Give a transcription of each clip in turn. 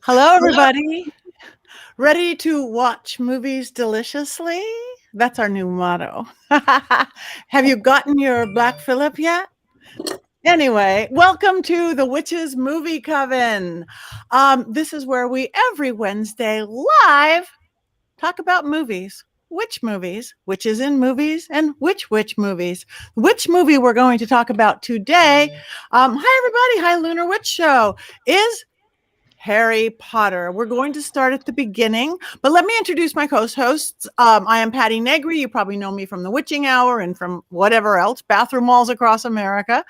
Hello, everybody. Ready to watch movies deliciously? That's our new motto. Have you gotten your Black Phillip yet? Anyway, welcome to the Witches Movie Coven. This is where we every Wednesday live talk about movies. Which movies, witches in movies, and which movies. Which movie we're going to talk about today? Hi, everybody. Hi, Lunar Witch Show. Is Harry Potter. We're going to start at the beginning, but let me introduce my co-hosts. I am Patti Negri. You probably know me from the Witching Hour and from whatever else, bathroom walls across America.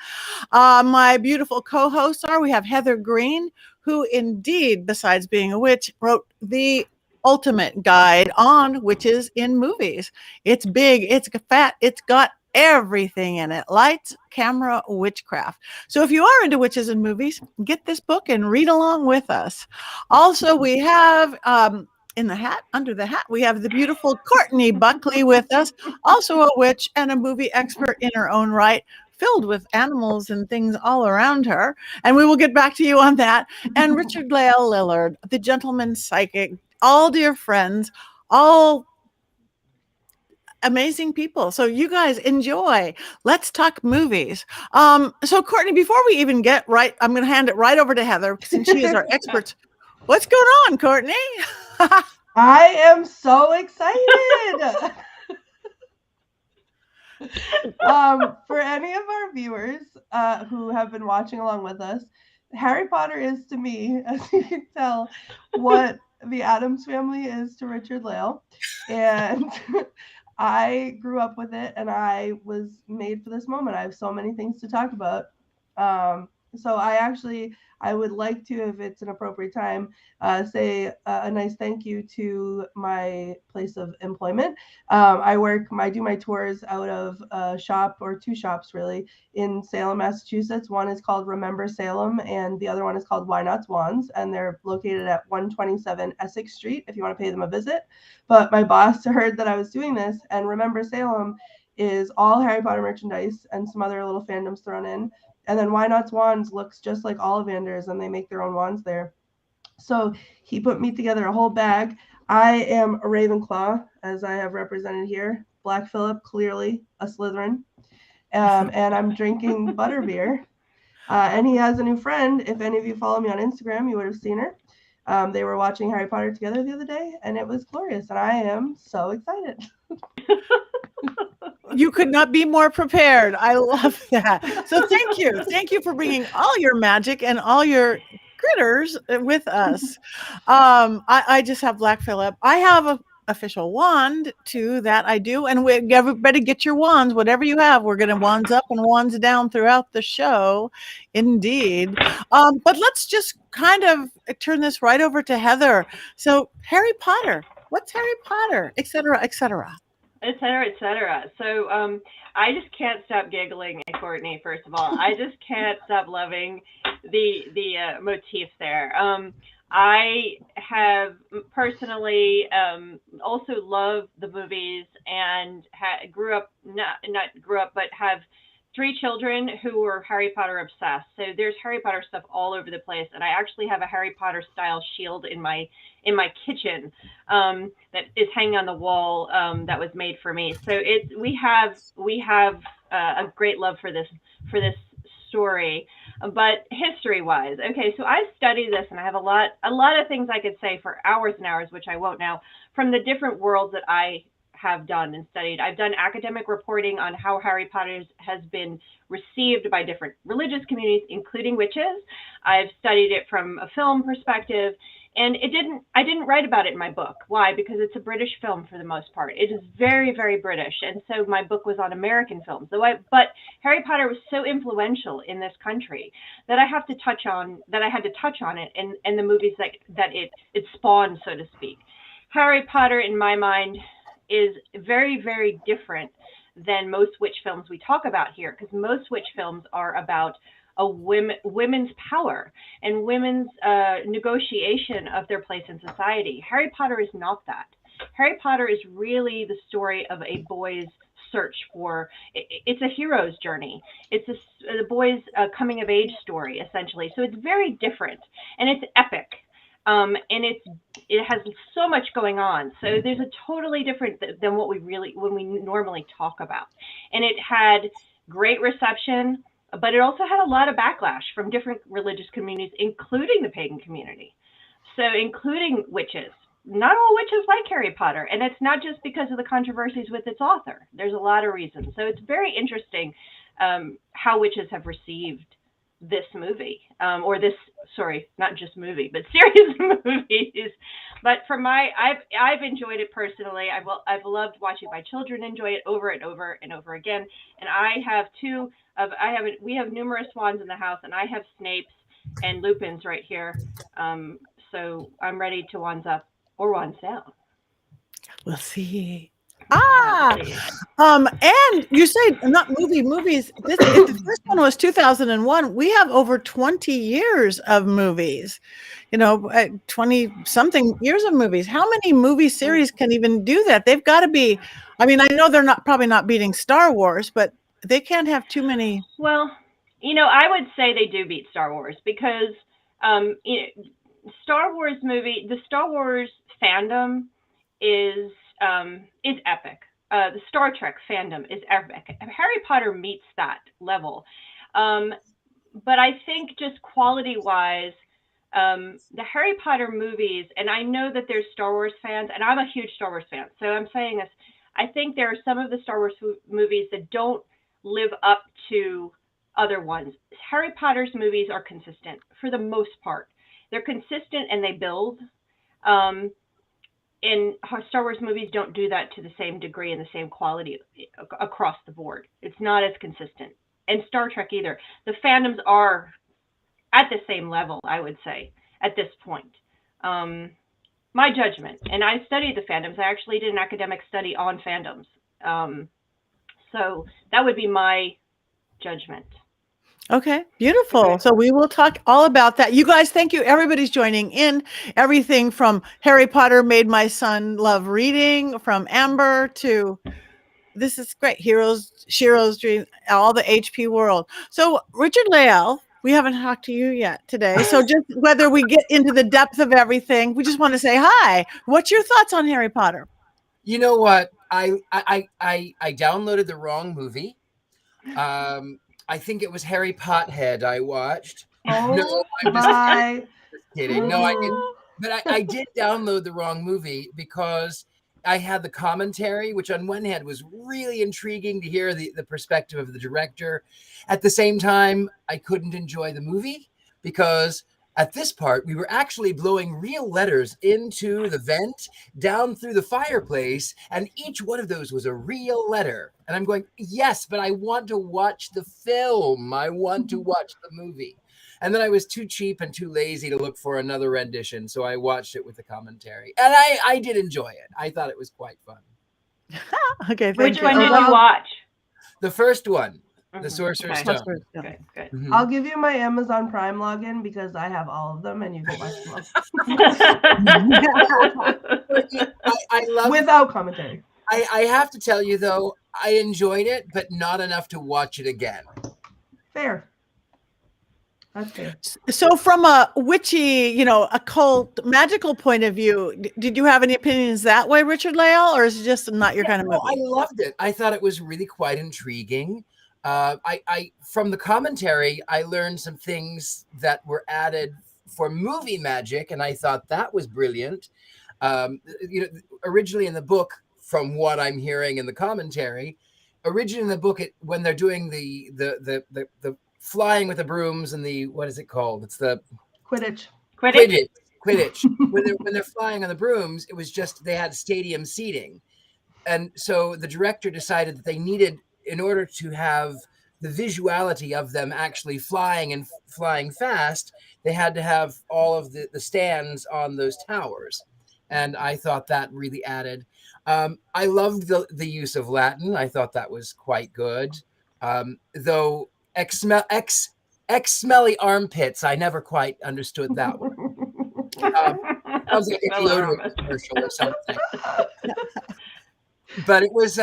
My beautiful co-hosts we have Heather Greene, who indeed, besides being a witch, wrote the ultimate guide on witches in movies. It's big, it's fat, it's got everything in it: lights, camera, witchcraft. So if you are into witches and movies, get this book and read along with us. Also, we have in the hat, under the hat, we have the beautiful Courtney Buckley with us, also a witch and a movie expert in her own right, filled with animals and things all around her. And we will get back to you on that. And Richard-Lael Lillard, the gentleman psychic, all dear friends, all amazing people. So you guys enjoy. Let's talk movies. So Courtney, before we even get right, I'm going to hand it right over to Heather since she is our expert. What's going on, Courtney? I am so excited. For any of our viewers who have been watching along with us, Harry Potter is to me, as you can tell, what the Addams Family is to Richard-Lael. And I grew up with it, and I was made for this moment. I have so many things to talk about. So I would like to, if it's an appropriate time, say a nice thank you to my place of employment. I do my tours out of a shop, or two shops really, in Salem, Massachusetts. One is called Remember Salem, and the other one is called Why Not Wands, and they're located at 127 Essex Street if you want to pay them a visit. But my boss heard that I was doing this, and Remember Salem is all Harry Potter merchandise and some other little fandoms thrown in. And then Why Not Wands looks just like Ollivanders, and they make their own wands there. So he put me together a whole bag. I am a Ravenclaw, as I have represented here. Black Phillip, clearly a Slytherin. And I'm drinking butterbeer. And he has a new friend. If any of you follow me on Instagram, you would have seen her. They were watching Harry Potter together the other day, and it was glorious. And I am so excited. You could not be more prepared. I love that. So thank you. Thank you for bringing all your magic and all your critters with us. I just have Black Phillip. I have a official wand too that I do, and everybody get your wands, whatever you have. We're going to wands up and wands down throughout the show, indeed. But let's just kind of turn this right over to Heather. So Harry Potter, what's Harry Potter, et cetera, et cetera. Et cetera, et cetera. So I just can't stop giggling at Courtney, first of all. I just can't stop loving the motif there. I have personally also loved the movies, and but have 3 children who were Harry Potter obsessed. So there's Harry Potter stuff all over the place, and I actually have a Harry Potter style shield in my kitchen that is hanging on the wall that was made for me. So we have a great love for this story. But history-wise, okay, so I've studied this, and I have a lot of things I could say for hours and hours, which I won't now, from the different worlds that I have done and studied. I've done academic reporting on how Harry Potter has been received by different religious communities, including witches. I've studied it from a film perspective, and I didn't write about it in my book. Why? Because it's a British film for the most part. It is very, very British, and so my book was on American films. But Harry Potter was so influential in this country that I had to touch on it and the movies that it spawned, so to speak. Harry Potter, in my mind, is very, very different than most witch films we talk about here, because most witch films are about women's power and women's negotiation of their place in society. Harry Potter is not that. Harry Potter is really the story of a boy's search for, it's a hero's journey. It's the boy's coming of age story, essentially. So it's very different, and it's epic. and it has so much going on. So there's a totally different than what when we normally talk about, and it had great reception, but it also had a lot of backlash from different religious communities, including the pagan community. So including witches. Not all witches like Harry Potter, and it's not just because of the controversies with its author. There's a lot of reasons. So it's very interesting how witches have received this movie, not just movie, but series of movies. But I've enjoyed it personally. I've loved watching my children enjoy it over and over and over again. And we have numerous wands in the house, and I have Snapes and Lupins right here. So I'm ready to wands up or wands down. We'll see. Yeah, And you say not movies. The first one was 2001. We have over 20 years of movies, 20 something years of movies. How many movie series can even do that? They've got to be, I mean, I know they're probably not beating Star Wars, but they can't have too many. Well, I would say they do beat Star Wars because, Star Wars the Star Wars fandom is epic. The Star Trek fandom is epic. Harry Potter meets that level. But I think just quality-wise, the Harry Potter movies, and I know that there's Star Wars fans, and I'm a huge Star Wars fan, so I'm saying this. I think there are some of the Star Wars movies that don't live up to other ones. Harry Potter's movies are consistent for the most part. They're consistent and they build. And Star Wars movies don't do that to the same degree and the same quality across the board. It's not as consistent. And Star Trek either. The fandoms are at the same level, I would say, at this point. My judgment. And I studied the fandoms. I actually did an academic study on fandoms. So that would be my judgment. Okay, beautiful. So we will talk all about that. You guys, thank you. Everybody's joining in. Everything from Harry Potter made my son love reading, from Amber to this is great. Shiro's Dream, all the HP world. So Richard-Lael, we haven't talked to you yet today. So just whether we get into the depth of everything, we just want to say hi. What's your thoughts on Harry Potter? You know what? I downloaded the wrong movie. I think it was Harry Pothead I watched. Oh, no, I'm just kidding. No, I didn't. But I did download the wrong movie because I had the commentary, which on one hand was really intriguing to hear the perspective of the director. At the same time, I couldn't enjoy the movie because at this part, we were actually blowing real letters into the vent down through the fireplace, and each one of those was a real letter. And I'm going, yes, but I want to watch the film. I want to watch the movie. And then I was too cheap and too lazy to look for another rendition, so I watched it with the commentary. And I did enjoy it. I thought it was quite fun. Okay, Which one did you watch? The first one. The Sorcerer's Stone. Good. Mm-hmm. I'll give you my Amazon Prime login because I have all of them and you can watch them all. I love without commentary. I have to tell you, though, I enjoyed it, but not enough to watch it again. Fair. That's fair. So from a witchy, occult, magical point of view, did you have any opinions that way, Richard-Lael, or is it just not your kind of movie? I loved it. I thought it was really quite intriguing. I from the commentary, I learned some things that were added for movie magic, and I thought that was brilliant. Originally in the book, from what I'm hearing in the commentary, originally in the book, when they're doing the flying with the brooms and the, what is it called? It's the Quidditch. when they're flying on the brooms, it was just they had stadium seating, and so the director decided that they needed, in order to have the visuality of them actually flying and flying fast, they had to have all of the stands on those towers. And I thought that really added. I loved the use of Latin. I thought that was quite good. Though smelly armpits, I never quite understood that one. Sounds like a deodorant commercial or something. But it was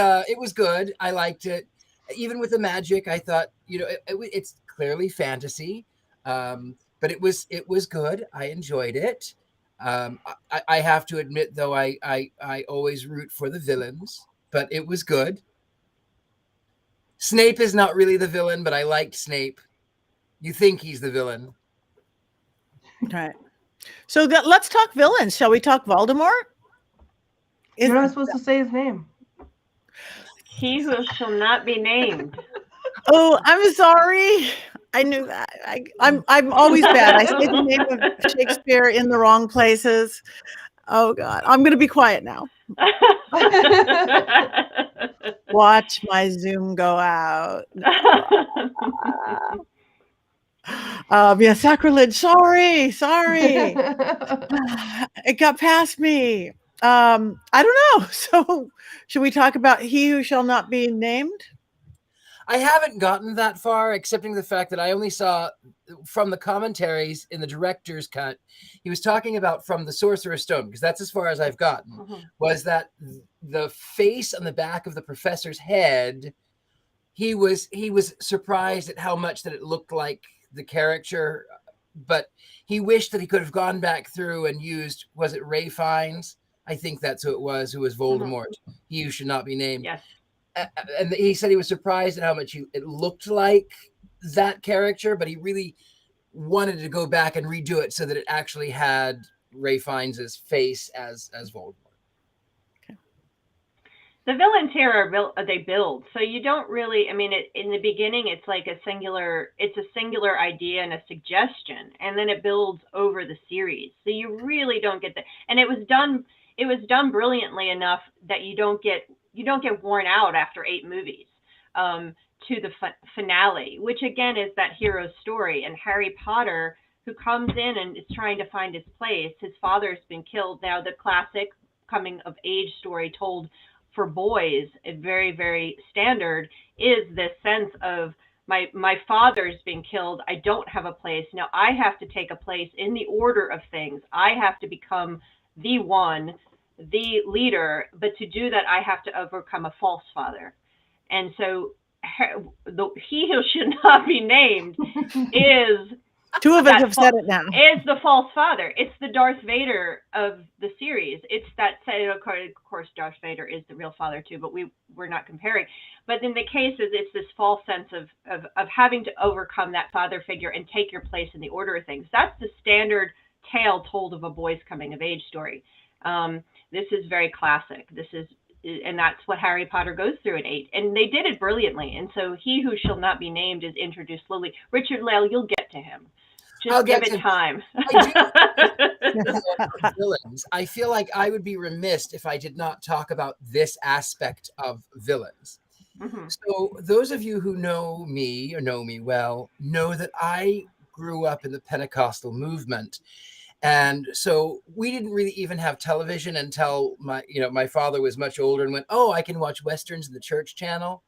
good. I liked it. Even with the magic, I thought, it's clearly fantasy, but it was good. I enjoyed it. I have to admit, though, I always root for the villains, but it was good. Snape is not really the villain, but I liked Snape. You think he's the villain. Right. So let's talk villains. Shall we talk Voldemort? You're not supposed to say his name. He who shall not be named. Oh, I'm sorry. I knew that. I'm always bad. I say the name of Shakespeare in the wrong places. Oh God, I'm going to be quiet now. Watch my Zoom go out. Yeah, sacrilege. Sorry. It got past me. I don't know. So, should we talk about He Who Shall Not Be Named? I haven't gotten that far, excepting the fact that I only saw from the commentaries in the director's cut, he was talking about from the Sorcerer's Stone, because that's as far as I've gotten, was that the face on the back of the professor's head, he was surprised at how much that it looked like the character, but he wished that he could have gone back through and used, was it Ray Fiennes? I think that's who it was, who was Voldemort. He who should not be named. Yes. And he said he was surprised at how much it looked like that character, but he really wanted to go back and redo it so that it actually had Ray Fiennes' face as Voldemort. Okay. The villains here they build, so you don't really. I mean, in the beginning, it's like a singular idea and a suggestion, and then it builds over the series. So you really don't get that, and it was done brilliantly enough that you don't get worn out after 8 movies to the finale, which again is that hero's story. And Harry Potter, who comes in and is trying to find his place, his father's been killed. Now the classic coming of age story told for boys, a very, very standard, is this sense of my father's been killed. I don't have a place. Now I have to take a place in the order of things. I have to become the one, the leader, but to do that, I have to overcome a false father. And so he who should not be named is... Two of us have said it now. Is the false father. It's the Darth Vader of the series. It's that, of course, Darth Vader is the real father too, but we're not comparing. But in the cases, it's this false sense of having to overcome that father figure and take your place in the order of things. That's the standard tale told of a boy's coming of age story. This is very classic. And that's what Harry Potter goes through in 8. And they did it brilliantly. And so he who shall not be named is introduced slowly. Richard-Lael, you'll get to him. Just give it time. Villains. I feel like I would be remiss if I did not talk about this aspect of villains. So those of you who know me or know me well know that I grew up in the Pentecostal movement. And so we didn't really even have television until my father was much older and went, oh, I can watch Westerns in the church channel.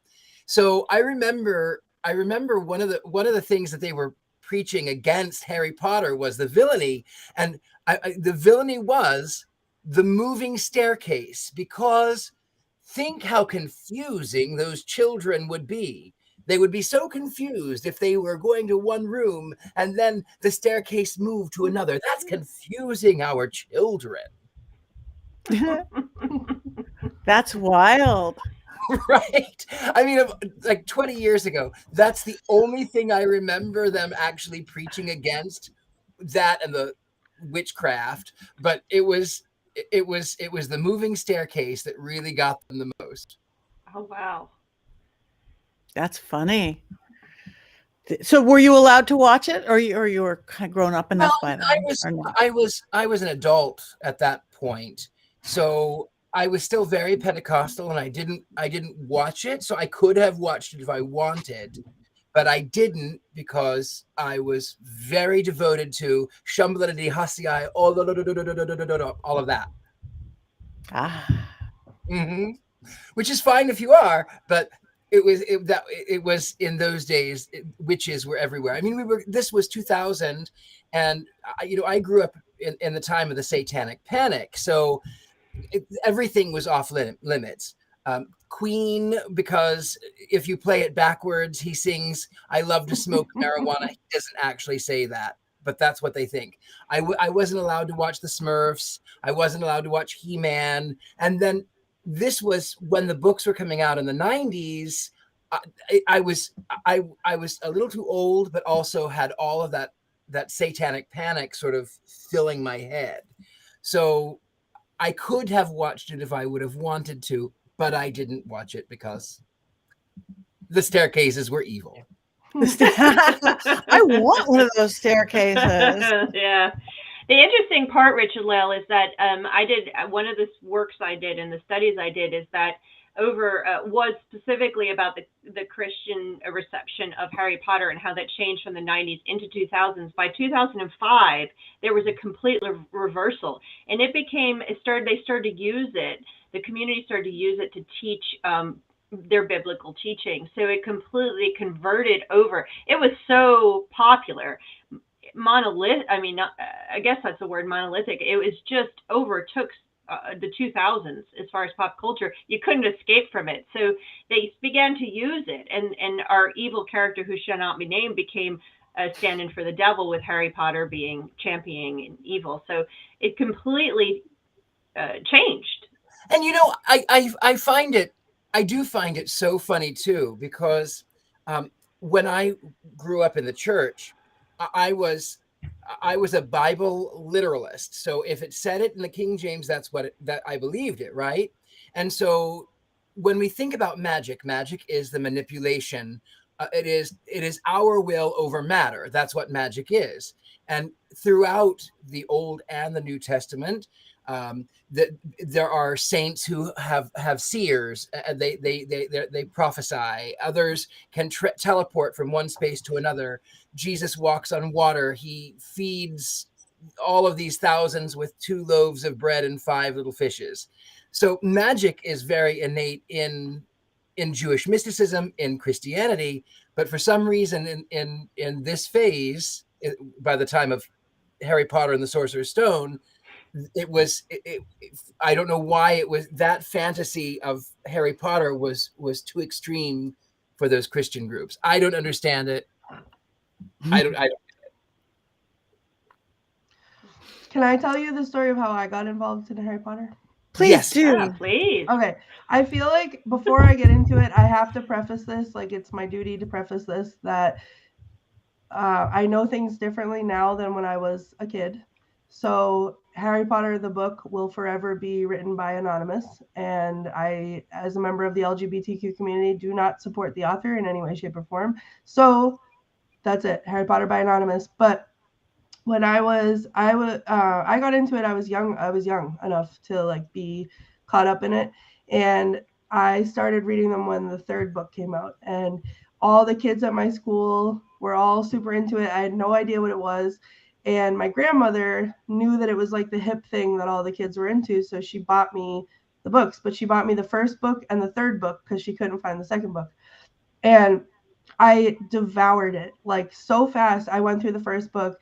So I remember one of the things that they were preaching against Harry Potter was the villainy. And the villainy was the moving staircase, because think how confusing those children would be. They would be so confused if they were going to one room and then the staircase moved to another. That's confusing our children. That's wild. Right? I mean, like 20 years ago, that's the only thing I remember them actually preaching against, that and the witchcraft. But it was the moving staircase that really got them the most. Oh, wow. That's funny. So were you allowed to watch it, or you were kind of grown up enough by then? I was an adult at that point. So I was still very Pentecostal, and I didn't watch it. So I could have watched it if I wanted, but I didn't, because I was very devoted to Shumbaladi Hasiai, all of that. Which is fine if you are, but it was in those days, witches were everywhere. I mean, this was 2000, and I grew up in the time of the Satanic Panic, so everything was off limits. Queen, because if you play it backwards, he sings, "I love to smoke marijuana." He doesn't actually say that. but that's what they think. I wasn't allowed to watch the Smurfs. I wasn't allowed to watch He-Man. And then this was when the books were coming out in the 90s. I was a little too old, but also had all of that satanic panic sort of filling my head. So I could have watched it if I would have wanted to, but I didn't watch it because the staircases were evil. I want one of those staircases. Yeah. The interesting part, Richard-Lael, is that I did one of the works I did and the studies I did is that was specifically about the Christian reception of Harry Potter and how that changed from the 90s into 2000s. By 2005, there was a complete reversal, and they started to use it. The community started to use it to teach their biblical teaching. So it completely converted over. It was so popular. I guess that's the word, monolithic. It was just overtook the 2000s as far as pop culture. You couldn't escape from it. So they began to use it. And our evil character, who shall not be named, became a stand-in for the devil, with Harry Potter being championing evil. So it completely changed. And I do find it so funny too, because when I grew up in the church, I was a Bible literalist. So if it said it in the King James, that I believed it, right? And so when we think about magic is the manipulation. It is our will over matter. That's what magic is. And throughout the Old and the New Testament, there are saints who have seers. They prophesy. Others can teleport from one space to another. Jesus walks on water. He feeds all of these thousands with 2 loaves of bread and 5 little fishes. So magic is very innate in Jewish mysticism, in Christianity, but for some reason in this phase, by the time of Harry Potter and the Sorcerer's Stone, I don't know why it was that fantasy of Harry Potter was too extreme for those Christian groups. I don't understand it. I don't. Can I tell you the story of how I got involved in Harry Potter? Please do. Yeah, please. Okay. I feel like before I get into it, I have to preface this, like it's my duty to preface this, that I know things differently now than when I was a kid. So Harry Potter, the book, will forever be written by Anonymous. And I, as a member of the LGBTQ community, do not support the author in any way, shape, or form. So that's it. Harry Potter by Anonymous. But when I got into it, I was young enough to like be caught up in it. And I started reading them when the 3rd book came out. And all the kids at my school were all super into it. I had no idea what it was. And my grandmother knew that it was like the hip thing that all the kids were into. So she bought me the books, but she bought me the 1st book and the 3rd book because she couldn't find the 2nd book. And I devoured it like so fast. I went through the 1st book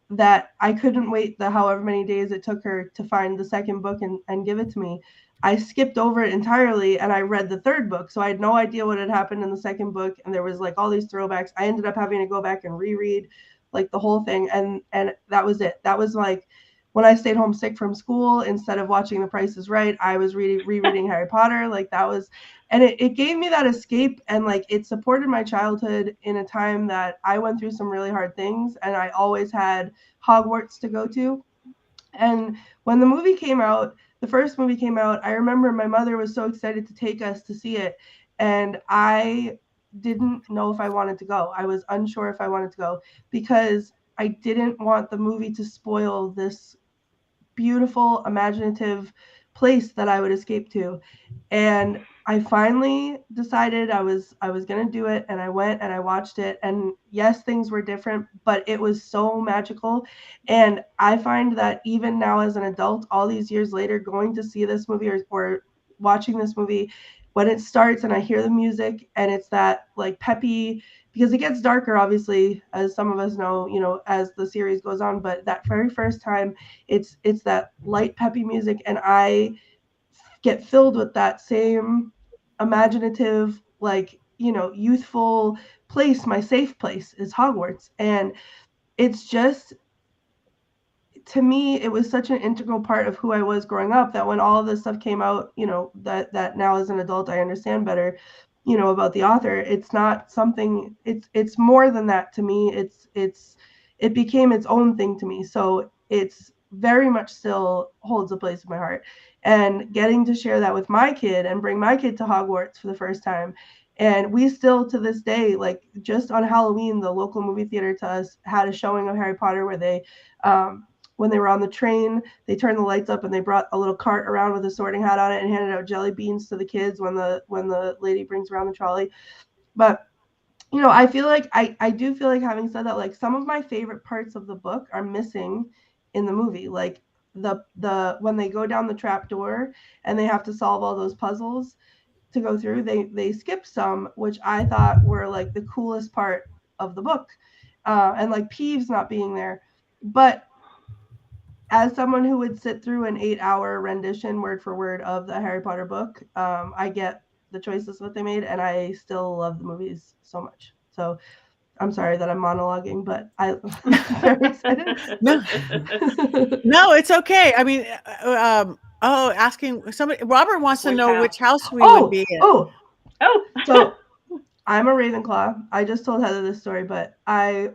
that I couldn't wait the however many days it took her to find the 2nd book and give it to me. I skipped over it entirely and I read the 3rd book. So I had no idea what had happened in the 2nd book. And there was like all these throwbacks. I ended up having to go back and reread like the whole thing. And that was it. That was like when I stayed home sick from school, instead of watching The Price is Right, I was rereading Harry Potter. Like that was, and it gave me that escape, and like it supported my childhood in a time that I went through some really hard things, and I always had Hogwarts to go to. And when the movie came out, the 1st movie came out, I remember my mother was so excited to take us to see it, and I didn't know if I wanted to go. I was unsure if I wanted to go because I didn't want the movie to spoil this beautiful, imaginative place that I would escape to. And I finally decided I was going to do it, and I went and I watched it, and yes, things were different, but it was so magical. And I find that even now as an adult, all these years later, going to see this movie or watching this movie, when it starts and I hear the music and it's that like peppy, because it gets darker, obviously, as some of us know, as the series goes on, but that very first time it's that light peppy music, and I get filled with that same imaginative, like, youthful place. My safe place is Hogwarts. And it's just, to me, it was such an integral part of who I was growing up that when all of this stuff came out, you know, that now as an adult I understand better, you know, about the author. It's not something, it's more than that to me. It became its own thing to me. So it's very much still holds a place in my heart. And getting to share that with my kid and bring my kid to Hogwarts for the first time. And we still, to this day, like just on Halloween, the local movie theater to us had a showing of Harry Potter where they, when they were on the train, they turned the lights up and they brought a little cart around with a sorting hat on it and handed out jelly beans to the kids when the lady brings around the trolley. But, you know, I feel like, I do feel like, having said that, like some of my favorite parts of the book are missing in the movie. Like the when they go down the trap door and they have to solve all those puzzles to go through, they skip some, which I thought were like the coolest part of the book. And like Peeves not being there. But as someone who would sit through an 8-hour rendition word for word of the Harry Potter book, I get the choices that they made, and I still love the movies so much. So I'm sorry that I'm monologuing, but I'm very excited. No, it's okay. I mean, asking somebody, Robert wants to know which house we would be in. So I'm a Ravenclaw. I just told Heather this story, but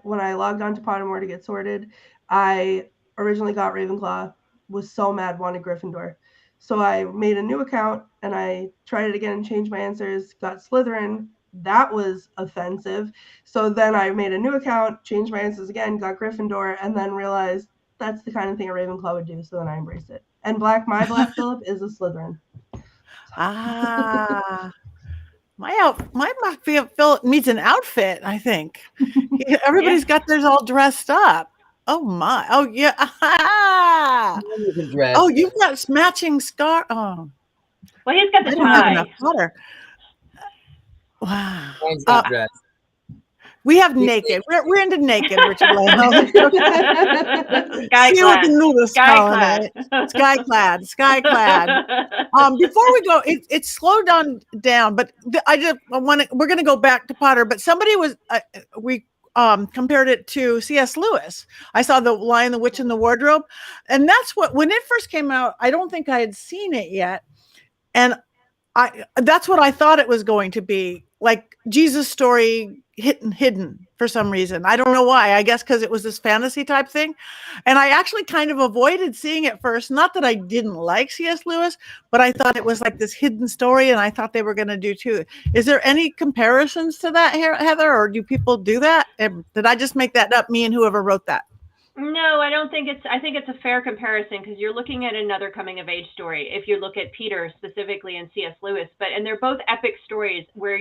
when I logged on to Pottermore to get sorted, I originally got Ravenclaw, was so mad, wanted Gryffindor. So I made a new account and I tried it again and changed my answers, got Slytherin. That was offensive. So then I made a new account, changed my answers again, got Gryffindor, and then realized that's the kind of thing a Ravenclaw would do. So then I embraced it. And my Black Phillip is a Slytherin. Ah. My Black Phillip needs an outfit, I think. Everybody's got theirs all dressed up. Oh my. Oh yeah. Oh, you've got matching scar. Oh. Well, he's got the I don't have enough tie. color. Wow. Mine's not dressed. We have naked. We're into naked, Richard-Lael. Skyclad. Before we go, it's slowed down, but we're going to go back to Potter. But somebody was we compared it to C.S. Lewis. I saw The Lion, the Witch, and the Wardrobe, and that's when it first came out. I don't think I had seen it yet, and that's what I thought it was going to be, like Jesus' story hidden for some reason. I don't know why. I guess because it was this fantasy type thing. And I actually kind of avoided seeing it first. Not that I didn't like C.S. Lewis, but I thought it was like this hidden story, and I thought they were going to do too. Is there any comparisons to that, Heather, or do people do that? Did I just make that up, me and whoever wrote that? No, I don't think I think it's a fair comparison, because you're looking at another coming of age story. If you look at Peter specifically and C.S. Lewis, and they're both epic stories where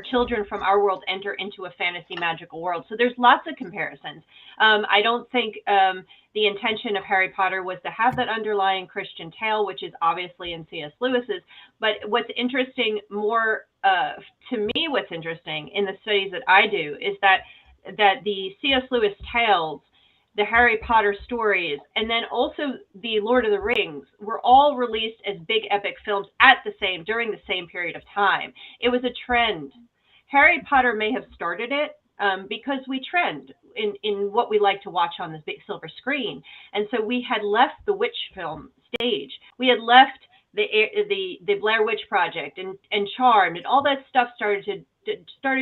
children from our world enter into a fantasy magical world. So there's lots of comparisons. I don't think the intention of Harry Potter was to have that underlying Christian tale, which is obviously in C.S. Lewis's. But what's interesting to me, what's interesting in the studies that I do is that the C.S. Lewis tales, the Harry Potter stories, and then also the Lord of the Rings were all released as big epic films during the same period of time. It was a trend. Harry Potter may have started it because we trend in what we like to watch on this big silver screen. And so we had left the witch film stage. We had left the Blair Witch Project and Charmed, and all that stuff started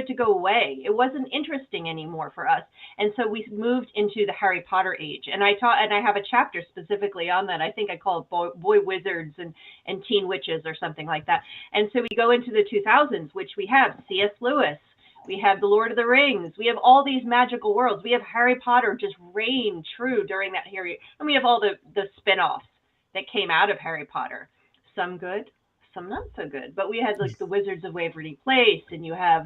to go away. It wasn't interesting anymore for us. And so we moved into the Harry Potter age. And I have a chapter specifically on that. I think I call it Boy Wizards and Teen Witches or something like that. And so we go into the 2000s, which we have C.S. Lewis. We have the Lord of the Rings. We have all these magical worlds. We have Harry Potter just reign true during that period. And we have all the spin-offs that came out of Harry Potter. Some good, some not so good. But we had like the Wizards of Waverly Place, and you have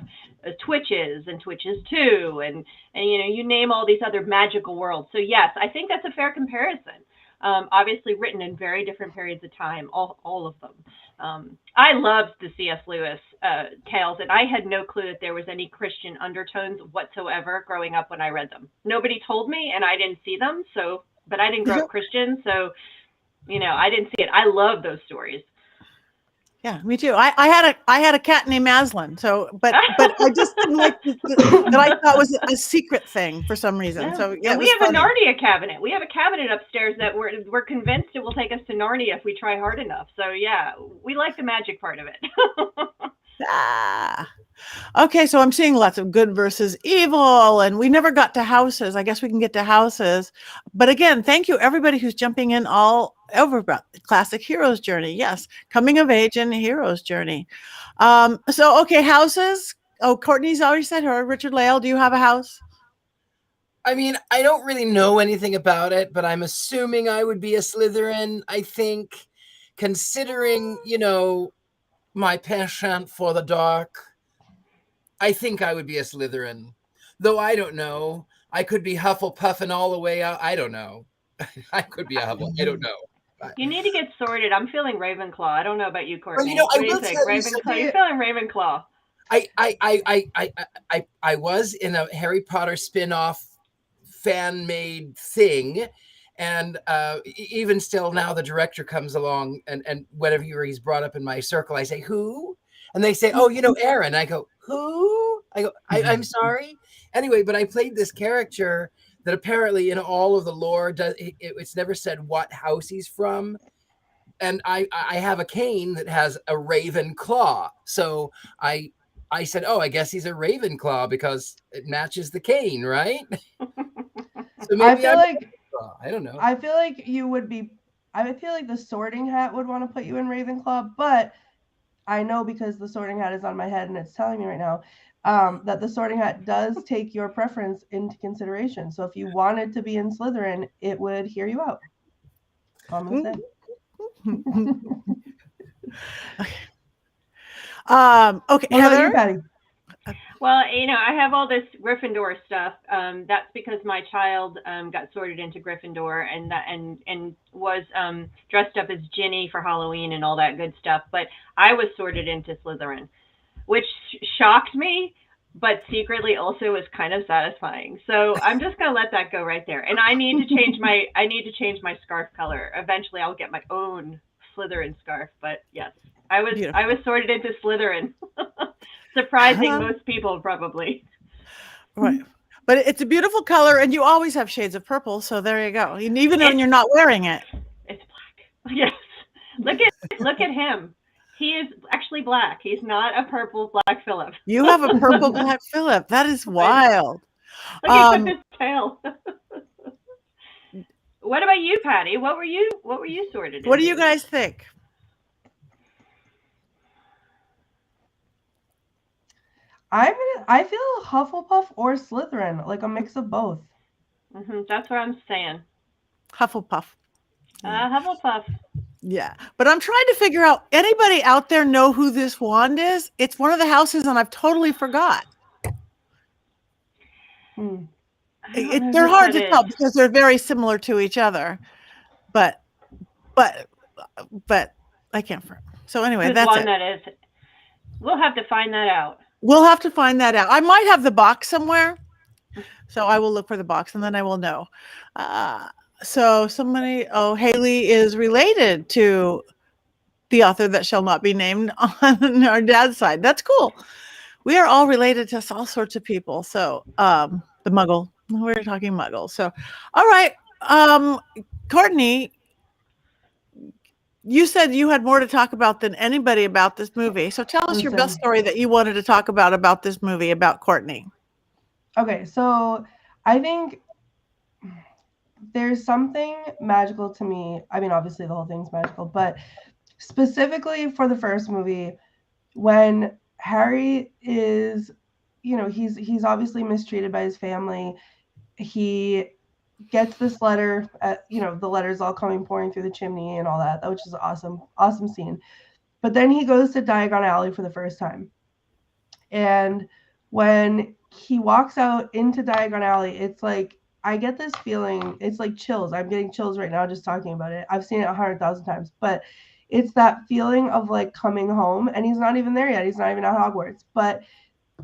Twitches and Twitches 2, and you name all these other magical worlds. So yes, I think that's a fair comparison. Obviously written in very different periods of time, all of them. I loved the C.S. Lewis tales, and I had no clue that there was any Christian undertones whatsoever growing up when I read them. Nobody told me, and I didn't see them. But I didn't grow up Christian, so I didn't see it. I love those stories. Yeah, me too. I had a cat named Aslan. So, but I just didn't like that. I thought was a secret thing for some reason. Yeah. So yeah, And it we was have funny. a Narnia cabinet. We have a cabinet upstairs that we're convinced it will take us to Narnia if we try hard enough. So yeah, we like the magic part of it. Ah. Okay, so I'm seeing lots of good versus evil, and we never got to houses. I guess we can get to houses. But again, thank you everybody who's jumping in all over about the classic hero's journey. Yes, coming of age and hero's journey. So okay, houses. Oh, Courtney's already said her. Richard-Lael, do you have a house? I mean, I don't really know anything about it, but I'm assuming I would be a Slytherin. I think, considering, my penchant for the dark, I think I would be a Slytherin. Though I don't know. I could be Hufflepuffing all the way out. I don't know. I could be a Hufflepuff. I don't know. You need to get sorted. I'm feeling Ravenclaw. I don't know about you, Courtney. Well, what do you think? Ravenclaw? You're feeling Ravenclaw. I was in a Harry Potter spin-off fan-made thing, and even still now the director comes along and whenever he's brought up in my circle, I say, who? And they say, oh, Aaron. I go, who? I go, I'm sorry. Anyway, but I played this character that apparently in all of the lore, it's never said what house he's from. And I have a cane that has a raven claw. So I said, oh, I guess he's a Ravenclaw because it matches the cane, right? So maybe I feel like I don't know. I feel like you would be. I feel like the Sorting Hat would want to put you in Ravenclaw, but I know because the Sorting Hat is on my head and it's telling me right now that the Sorting Hat does take your preference into consideration. So if you wanted to be in Slytherin, it would hear you out. I'm gonna say. Okay, What Heather? about you, Patti? Well, I have all this Gryffindor stuff. That's because my child got sorted into Gryffindor and was dressed up as Ginny for Halloween and all that good stuff. But I was sorted into Slytherin, which shocked me, but secretly also was kind of satisfying. So I'm just gonna let that go right there. And I need to change my scarf color. Eventually, I'll get my own Slytherin scarf. But yes, I was sorted into Slytherin. Surprising most people, probably. Right. But it's a beautiful color, and you always have shades of purple, so there you go. And even when you're not wearing it. It's black. Yes. Look at him. He is actually black. He's not a purple black Philip. You have a purple black Philip. That is wild. Look at his tail. What about you, Patti? What were you sorted into? What do you guys think? I feel Hufflepuff or Slytherin, like a mix of both. Mm-hmm, that's what I'm saying. Hufflepuff. Hufflepuff. Yeah, but I'm trying to figure out, anybody out there know who this wand is? It's one of the houses, and I've totally forgot. They're hard to tell because they're very similar to each other, but I can't. So anyway, that's one it. That is. We'll have to find that out. We'll have to find that out. I might have the box somewhere, so I will look for the box, and then I will know. So Haley is related to the author that shall not be named on our dad's side. That's cool. We are all related to all sorts of people. So the Muggle. We're talking Muggle. So, all right. Courtney, you said you had more to talk about than anybody about this movie. So tell us your best story that you wanted to talk about this movie, about Courtney. Okay, so I think there's something magical to me. I mean, obviously the whole thing's magical, but specifically for the first movie, when Harry is, he's obviously mistreated by his family. He gets this letter, the letter's all pouring through the chimney and all that, which is an awesome scene. But then he goes to Diagon Alley for the first time. And when he walks out into Diagon Alley, it's like, I get this feeling, it's like chills. I'm getting chills right now just talking about it. I've seen it 100,000 times, but it's that feeling of like coming home, and he's not even there yet. He's not even at Hogwarts, but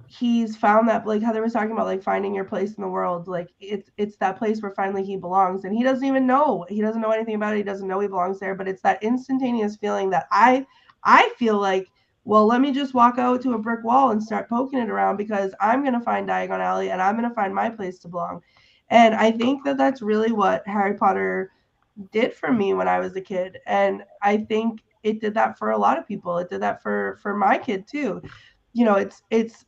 he's found that, like Heather was talking about, like finding your place in the world. Like it's that place where finally he belongs, and he doesn't even know. He doesn't know anything about it. He doesn't know he belongs there, but it's that instantaneous feeling that I I feel like, well, let me just walk out to a brick wall and start poking it around, because I'm going to find Diagon Alley and I'm going to find my place to belong. And I think that that's really what Harry Potter did for me when I was a kid. And I think it did that for a lot of people. It did that for my kid too. You know, it's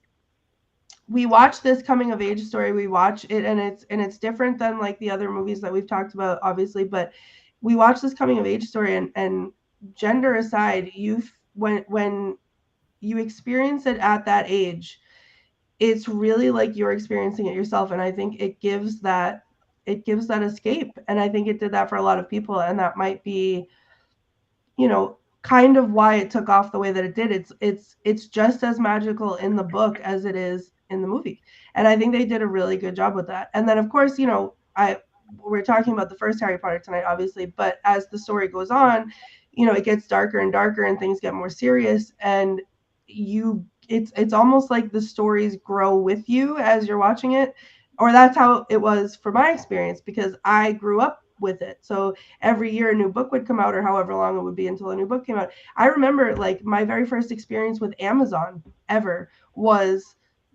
we watch this coming of age story, we watch it, and it's different than like the other movies that we've talked about, obviously, but we watch this coming of age story, and gender aside, when you experience it at that age, it's really like you're experiencing it yourself. And I think it gives that escape. And I think it did that for a lot of people. And that might be, you know, kind of why it took off the way that it did. It's just as magical in the book as it is in the movie. And I think they did a really good job with that. And then of course, you know, we're talking about the first Harry Potter tonight, obviously, but as the story goes on, you know, it gets darker and darker and things get more serious, and it's almost like the stories grow with you as you're watching it. Or that's how it was for my experience, because I grew up with it. So every year a new book would come out, or however long it would be until a new book came out. I remember like my very first experience with Amazon ever was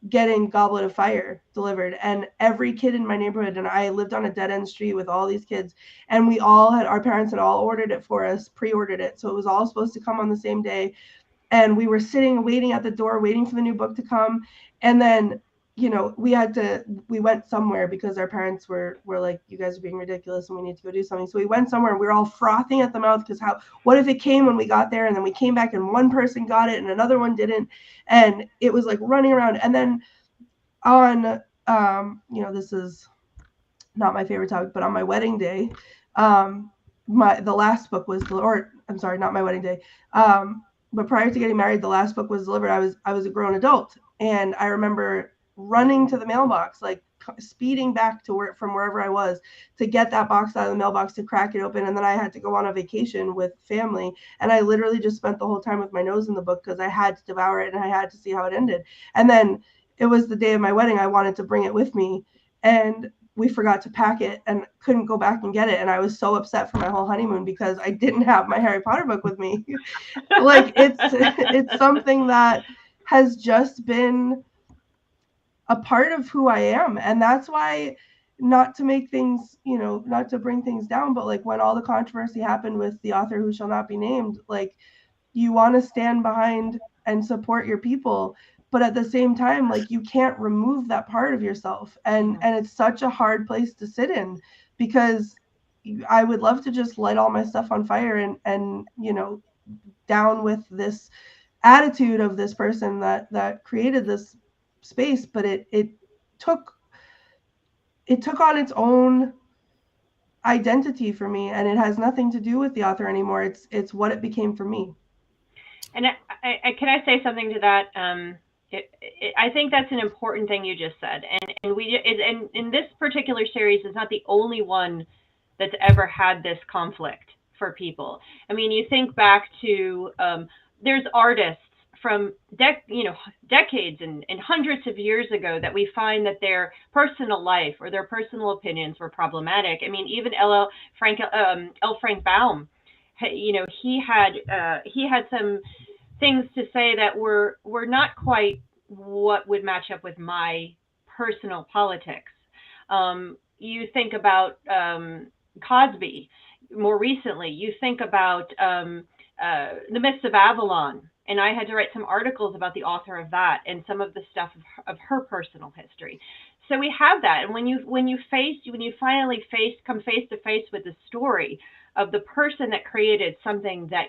getting Goblet of Fire delivered, and every kid in my neighborhood, and I lived on a dead end street with all these kids, and our parents had all ordered it for us, pre-ordered it. So it was all supposed to come on the same day. And we were sitting, waiting at the door, waiting for the new book to come. And then, you know, we went somewhere because our parents were like, you guys are being ridiculous and we need to go do something. So we went somewhere and we were all frothing at the mouth, because what if it came when we got there, and then we came back and one person got it and another one didn't. And it was like running around. And then on, you know, this is not my favorite topic, but on my wedding day, the last book was, or I'm sorry, not my wedding day. But prior to getting married, the last book was delivered. I was a grown adult, and I remember running to the mailbox, like speeding back to from wherever I was, to get that box out of the mailbox, to crack it open. And then I had to go on a vacation with family, and I literally just spent the whole time with my nose in the book, because I had to devour it and I had to see how it ended. And then it was the day of my wedding. I wanted to bring it with me, and we forgot to pack it and couldn't go back and get it. And I was so upset for my whole honeymoon because I didn't have my Harry Potter book with me. Like it's something that has just been a part of who I am. And that's why, not to make things, you know, not to bring things down, but like when all the controversy happened with the author who shall not be named, like you want to stand behind and support your people, but at the same time, like you can't remove that part of yourself. And it's such a hard place to sit in, because I would love to just light all my stuff on fire and you know, down with this attitude of this person that created this space, but it took on its own identity for me, and it has nothing to do with the author anymore. It's what it became for me. And can I say something to that? I think that's an important thing you just said. And in this particular series is not the only one that's ever had this conflict for people. I mean, you think back to there's artists from decades and hundreds of years ago that we find that their personal life or their personal opinions were problematic. I mean, even L. Frank Baum, you know, he had some things to say that were not quite what would match up with my personal politics. You think about Cosby more recently. You think about The Mists of Avalon, and I had to write some articles about the author of that and some of the stuff of her personal history. So we have that, and when you finally come face to face with the story of the person that created something that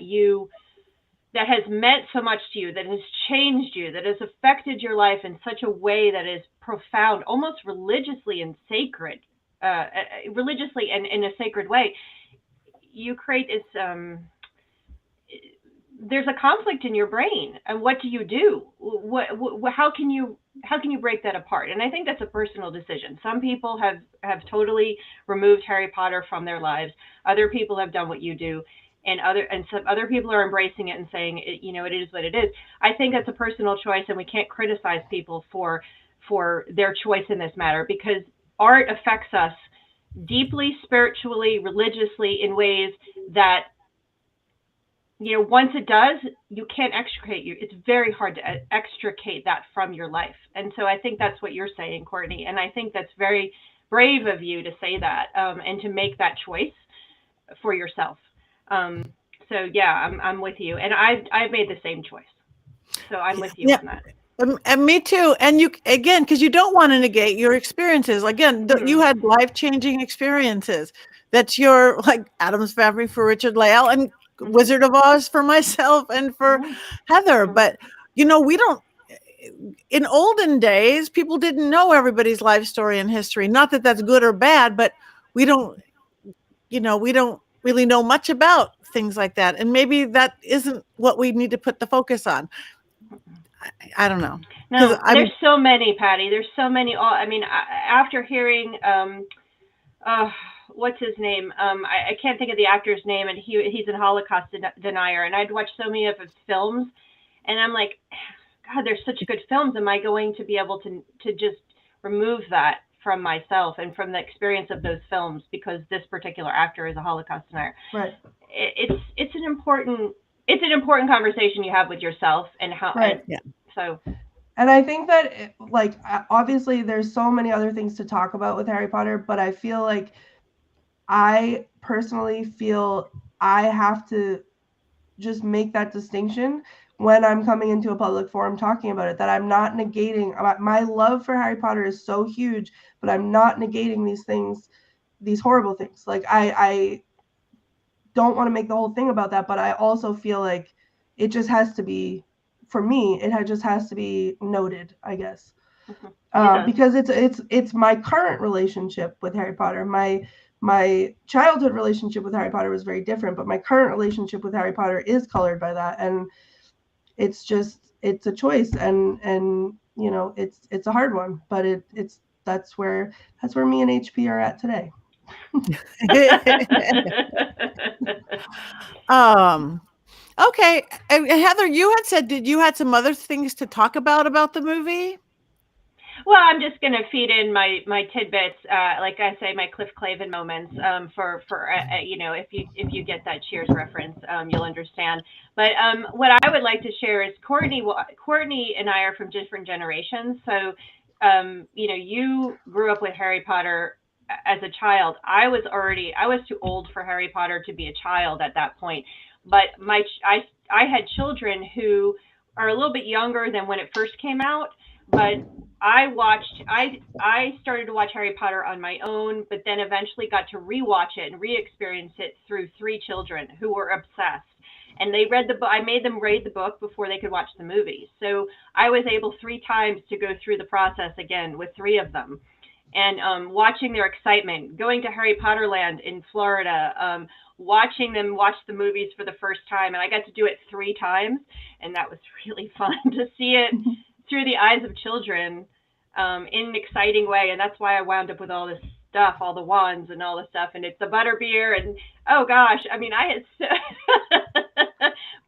has meant so much to you, that has changed you, that has affected your life in such a way that is profound, almost religiously and sacred, religiously and in a sacred way, you create this, there's a conflict in your brain. And what do you do? How can you break that apart? And I think that's a personal decision. Some people have totally removed Harry Potter from their lives. Other people have done what you do. And some other people are embracing it and saying, it is what it is. I think that's a personal choice, and we can't criticize people for their choice in this matter, because art affects us deeply, spiritually, religiously, in ways that once it does, you can't extricate you. It's very hard to extricate that from your life. And so I think that's what you're saying, Courtney. And I think that's very brave of you to say that, and to make that choice for yourself. So yeah, I'm with you. And I've made the same choice. So I'm with you on that. And me too. And you, again, because you don't want to negate your experiences. Again, you had life-changing experiences. That's your, like, Addams Family for Richard-Lael and Wizard of Oz for myself and for Heather. But, we don't, in olden days, people didn't know everybody's life story and history. Not that that's good or bad, but we don't really know much about things like that. And maybe that isn't what we need to put the focus on. I don't know. No, there's so many, Patti. There's so many. I mean, after hearing, what's his name? I can't think of the actor's name, and he's a Holocaust denier. And I'd watched so many of his films, and I'm like, God, they're such good films. Am I going to be able to just remove that from myself and from the experience of those films because this particular actor is a Holocaust denier? Right. It's an important conversation you have with yourself and how. Right. So. And I think that, like, obviously there's so many other things to talk about with Harry Potter, but I feel like I personally feel I have to just make that distinction when I'm coming into a public forum talking about it, that I'm not negating. My love for Harry Potter is so huge, but I'm not negating these things, these horrible things. Like, I don't want to make the whole thing about that, but I also feel like it just has to be, for me, just has to be noted, I guess. Because it's my current relationship with Harry Potter. My childhood relationship with Harry Potter was very different, but my current relationship with Harry Potter is colored by that. And it's a choice, and it's a hard one, but that's where me and HP are at today. Okay. And Heather, you had said, you had some other things to talk about the movie? Well, I'm just going to feed in my tidbits, like I say, my Cliff Clavin moments, for if you get that Cheers reference, you'll understand. But what I would like to share is Courtney and I are from different generations. So, you grew up with Harry Potter as a child. I was too old for Harry Potter to be a child at that point. But I had children who are a little bit younger than when it first came out. But I started to watch Harry Potter on my own, but then eventually got to rewatch it and re-experience it through 3 children who were obsessed. And they read the book. I made them read the book before they could watch the movie. So I was able 3 times to go through the process again with 3 of them. And watching their excitement, going to Harry Potter Land in Florida, watching them watch the movies for the first time. And I got to do it 3 times. And that was really fun to see it through the eyes of children, in an exciting way. And that's why I wound up with all this stuff, all the wands and all the stuff. And it's the butterbeer. And oh gosh, I mean,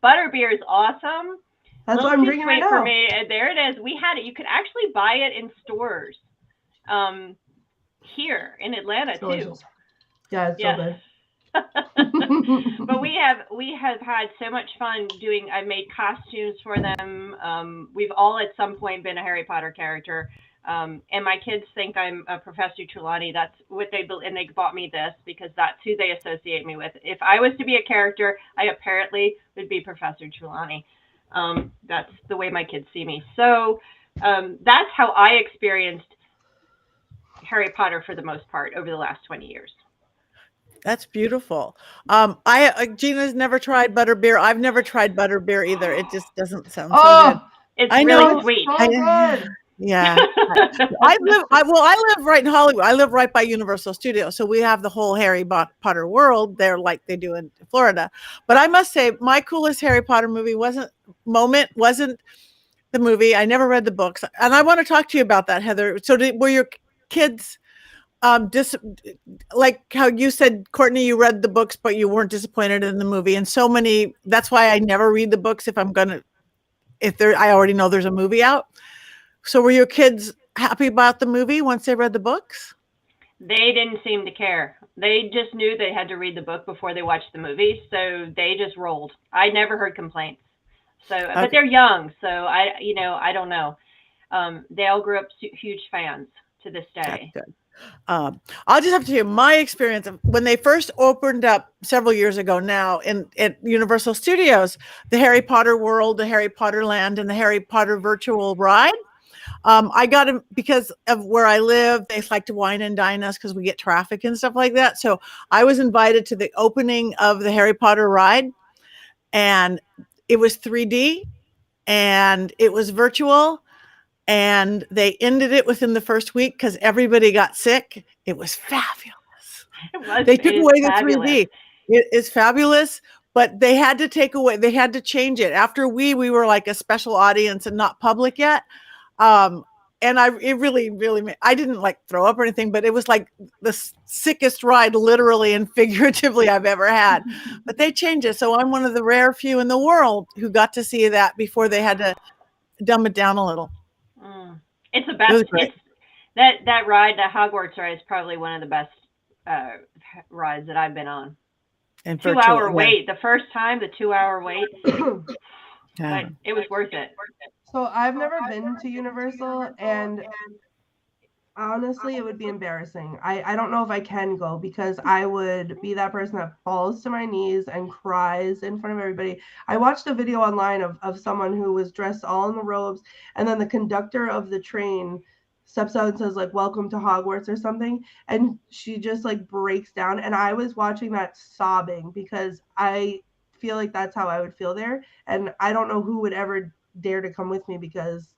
butterbeer is awesome. That's what I'm drinking right now. For me. And there it is. We had it. You could actually buy it in stores, here in Atlanta too. Yeah, it's so good. But we have had so much fun doing. I made costumes for them. We've all at some point been a Harry Potter character, and my kids think I'm a Professor Trelawney. That's what they bought me this because that's who they associate me with. If I was to be a character, I apparently would be Professor Trelawney. That's the way my kids see me. So that's how I experienced Harry Potter for the most part over the last 20 years. That's beautiful. Gina's never tried butterbeer. I've never tried butterbeer either. It just doesn't sound so good. It's really sweet. So good. Yeah. I live right in Hollywood. I live right by Universal Studios. So we have the whole Harry Potter world there like they do in Florida. But I must say my coolest Harry Potter movie wasn't the movie. I never read the books. And I want to talk to you about that, Heather. So were your kids like how you said, Courtney, you read the books, but you weren't disappointed in the movie. And so many, that's why I never read the books I already know there's a movie out. So were your kids happy about the movie once they read the books? They didn't seem to care. They just knew they had to read the book before they watched the movie, so they just rolled. I never heard complaints. So, Okay. but they're young, so I don't know. They all grew up huge fans to this day. That's good. I'll just have to tell you my experience of when they first opened up several years ago now at Universal Studios, the Harry Potter world, the Harry Potter land, and the Harry Potter virtual ride. I got them because of where I live. They like to wine and dine us because we get traffic and stuff like that. So I was invited to the opening of the Harry Potter ride, and it was 3D and it was virtual. And they ended it within the first week because everybody got sick. It was fabulous. They took away the 3D. It is fabulous, but they had to change it. After we were like a special audience and not public yet. And it really, I didn't like throw up or anything, but it was like the sickest ride, literally and figuratively, I've ever had. But they changed it. So I'm one of the rare few in the world who got to see that before they had to dumb it down a little. It's the best. It's that ride, the Hogwarts ride, is probably one of the best rides that I've been on. And 2 hour wait. The first time, the 2 hour wait, but it was worth it. So I've never been to Universal, and honestly, it would be embarrassing. I don't know if I can go because I would be that person that falls to my knees and cries in front of everybody. I watched a video online of someone who was dressed all in the robes, and then the conductor of the train steps out and says like, "Welcome to Hogwarts" or something, and she just like breaks down, and I was watching that sobbing because I feel like that's how I would feel there, and I don't know who would ever dare to come with me because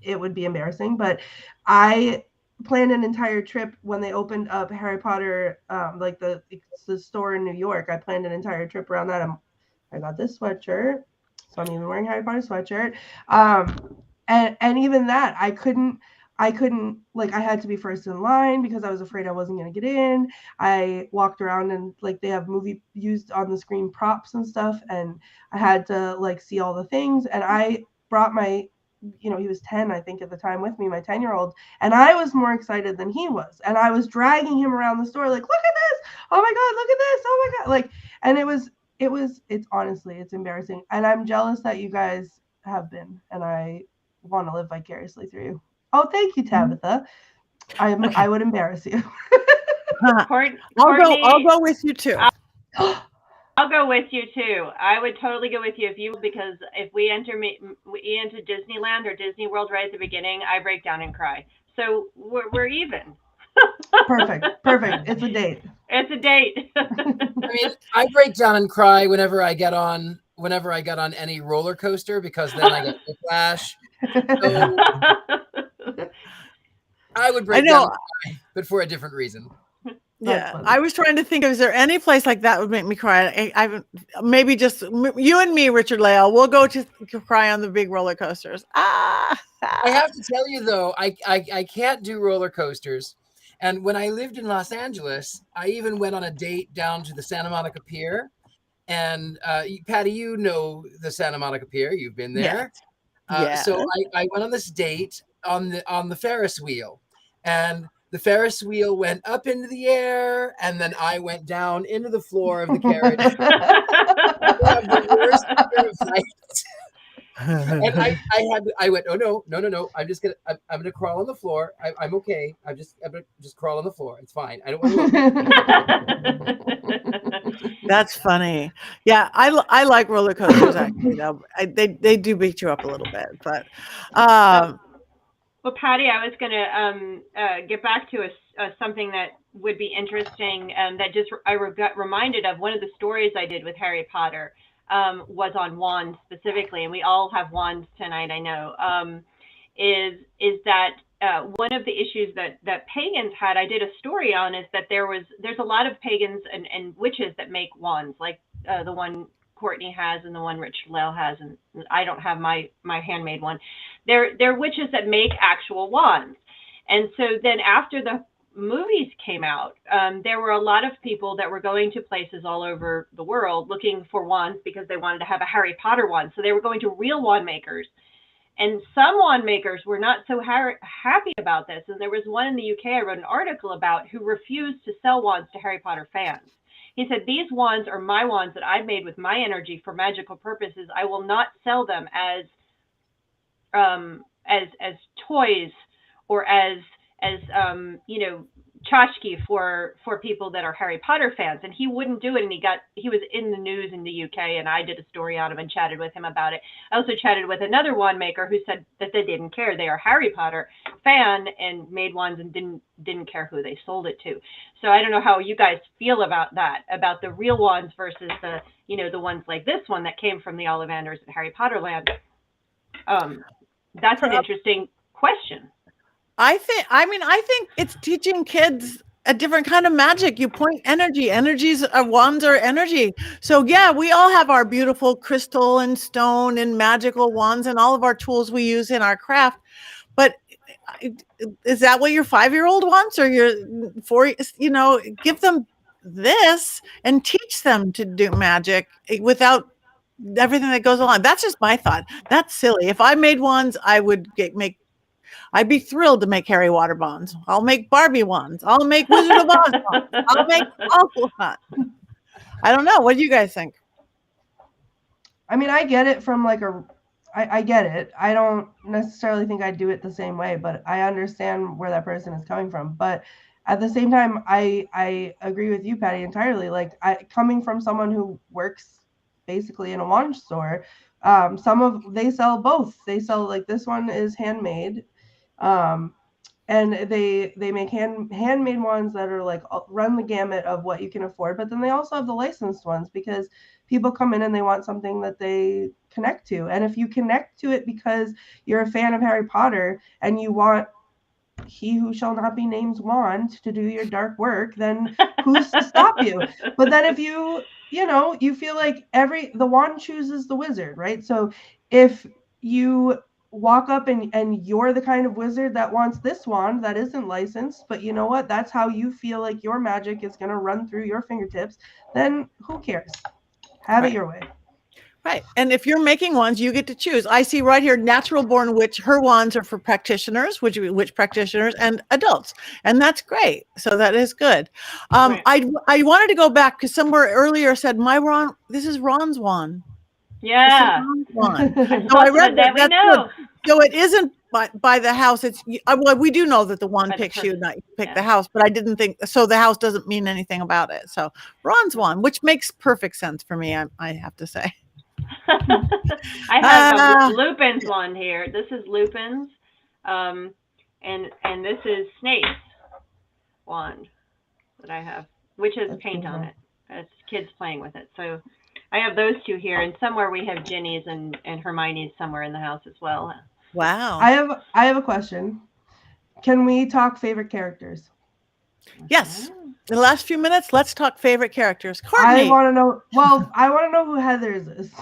it would be embarrassing. But I planned an entire trip when they opened up Harry Potter, like the store in New York. I planned an entire trip around that. I got this sweatshirt, so I'm even wearing Harry Potter sweatshirt. And even that, I couldn't, like, I had to be first in line because I was afraid I wasn't going to get in. I walked around and like they have movie used on the screen props and stuff, and I had to like see all the things. And I brought my, he was 10, I think, at the time with me, my 10-year-old, and I was more excited than he was. And I was dragging him around the store like, look at this. Oh my God, look at this. Oh my God. Like, and it's honestly, it's embarrassing. And I'm jealous that you guys have been, and I want to live vicariously through you. Oh, thank you, Tabitha. I would embarrass you. I'll go with you too. I'll go with you too. I would totally go with you because if we enter Disneyland or Disney World right at the beginning, I break down and cry. So we're even. Perfect. It's a date. It's a date. I mean, I break down and cry whenever I get on any roller coaster because then I get whiplash. So I would break down and cry, but for a different reason. Yeah, I was trying to think is there any place like that would make me cry? I maybe just you and me, Richard-Lael. We'll go to cry on the big roller coasters. I have to tell you though, I can't do roller coasters. And when I lived in Los Angeles, I even went on a date down to the Santa Monica Pier. And Patti, you know the Santa Monica Pier. You've been there. Yeah. So I went on this date on the Ferris wheel, and the Ferris wheel went up into the air, and then I went down into the floor of the carriage. The worst fear of heights. And I went, oh no! I'm gonna crawl on the floor. I'm okay. I'm gonna just crawl on the floor. It's fine. I don't want to look. That's funny. Yeah, I like roller coasters actually. Though they do beat you up a little bit, but. Well, Patti, I was going to get back to something that would be interesting that just I got reminded of. One of the stories I did with Harry Potter was on wands specifically, and we all have wands tonight, I know, is that one of the issues that pagans had, I did a story on, is that there's a lot of pagans and witches that make wands, like the one Courtney has and the one Richard-Lael has, and I don't have my handmade one. They're witches that make actual wands. And so then after the movies came out, there were a lot of people that were going to places all over the world looking for wands because they wanted to have a Harry Potter wand. So they were going to real wand makers And some wand makers were not so happy about this. And there was one in the UK I wrote an article about who refused to sell wands to Harry Potter fans. He said, these wands are my wands that I made with my energy for magical purposes. I will not sell them as toys or as tchotchke for people that are Harry Potter fans. And he wouldn't do it. And he was in the news in the UK, and I did a story on him and chatted with him about it. I also chatted with another wand maker who said that they didn't care. They are Harry Potter fan and made wands and didn't care who they sold it to. So I don't know how you guys feel about that, about the real wands versus the ones like this one that came from the Ollivanders at Harry Potter Land. That's an interesting question. I think it's teaching kids a different kind of magic. You point energy. Wands are energy. So yeah, we all have our beautiful crystal and stone and magical wands and all of our tools we use in our craft. But is that what your 5-year-old wants, or your 4? Give them this and teach them to do magic without everything that goes on. That's just my thought. That's silly. If I made wands, I'd be thrilled to make Harry Potter wands. I'll make Barbie wands. I'll make Wizard of Oz wands. I'll make all wands. I don't know. What do you guys think? I mean, I get it from I get it. I don't necessarily think I'd do it the same way, but I understand where that person is coming from. But at the same time, I agree with you, Patti, entirely. Coming from someone who works basically in a wand store, they sell both. They sell, this one is handmade. And they make handmade ones that are run the gamut of what you can afford, but then they also have the licensed ones because people come in and they want something that they connect to. And if you connect to it because you're a fan of Harry Potter and you want he who shall not be named's wand to do your dark work, then who's to stop you? But then if you feel like the wand chooses the wizard, right? So if you walk up and you're the kind of wizard that wants this wand that isn't licensed, but you know what? That's how you feel like your magic is going to run through your fingertips. Then who cares? Have it your way. Right. And if you're making wands, you get to choose. I see right here, Natural Born Witch, her wands are for practitioners, witch practitioners and adults. And that's great. So that is good. Right. I wanted to go back because somewhere earlier said, this is Ron's wand. Yeah. Wand. So I read that. We know. So it isn't by the house. It's we do know that the wand picks you, not you pick the house, but I didn't think so. The house doesn't mean anything about it. So Ron's wand, which makes perfect sense for me, I have to say. I have Lupin's wand here. This is Lupin's, and this is Snape's wand that I have, which has paint on it. It's kids playing with it. So I have those two here, and somewhere we have Ginny's and Hermione's somewhere in the house as well. Wow. I have a question. Can we talk favorite characters? Yes. In the last few minutes, let's talk favorite characters. Courtney. I want to know. Well, I want to know who Heather's is.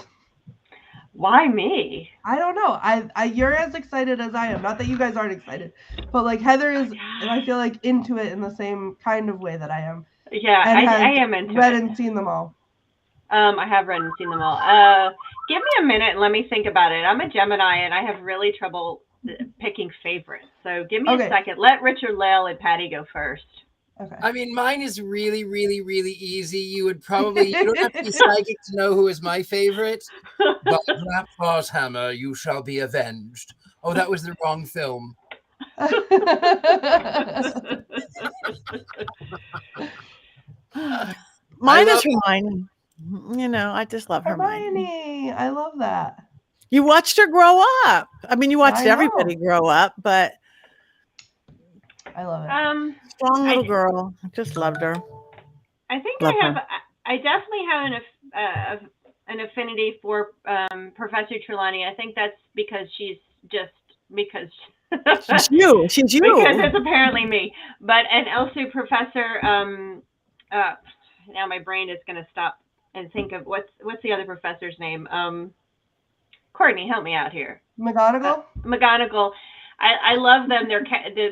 Why me? I don't know. You're as excited as I am. Not that you guys aren't excited, but Heather is, and I feel into it in the same kind of way that I am. Yeah, I am into read it. And seen them all. I have read and seen them all. Give me a minute and let me think about it. I'm a Gemini and I have really trouble picking favorites. So give me a second. Let Richard-Lael and Patti go first. Okay. I mean, mine is really, really, really easy. You don't have to be psychic to know who is my favorite. But Grandpa's hammer, you shall be avenged. Oh, that was the wrong film. Mine is Hermione. I just love Hermione. I love that. You watched her grow up. I mean, you watched everybody grow up, but I love it. Strong little girl. I just loved her. I think I definitely have an affinity for Professor Trelawney. I think that's because she's you. She's you. Because it's apparently me. And also Professor now my brain is going to stop and think of what's the other professor's name? Courtney, help me out here. McGonagall. McGonagall. I love them. They're